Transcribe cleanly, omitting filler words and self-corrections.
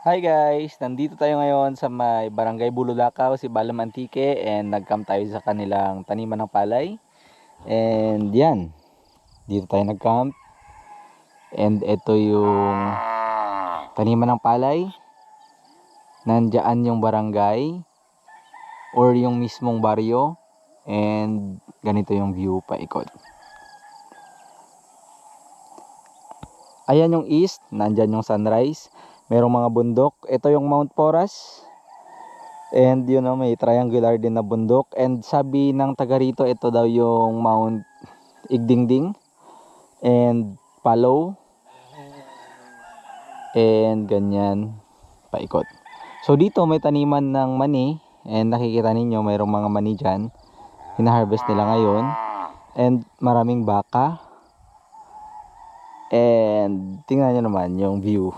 Hi guys, nandito tayo ngayon sa may Barangay Bululakaw, si Balam Antique, and nag-camp tayo sa kanilang taniman ng palay. And yan, dito tayo nag-camp. And ito yung taniman ng palay. Nandiyan yung barangay or yung mismong baryo. And ganito yung view paikot. Ayan yung east, nandyan yung sunrise. Merong mga bundok. Ito yung Mount Poras. And yun know, may triangular din na bundok. And sabi ng taga rito, ito daw yung Mount Igdingding. And Palaw. And ganyan, paikot. So dito may taniman ng mani. And nakikita ninyo, mayroong mga mani dyan. Hina-harvest nila ngayon. And maraming baka. And tingnan nyo naman yung view.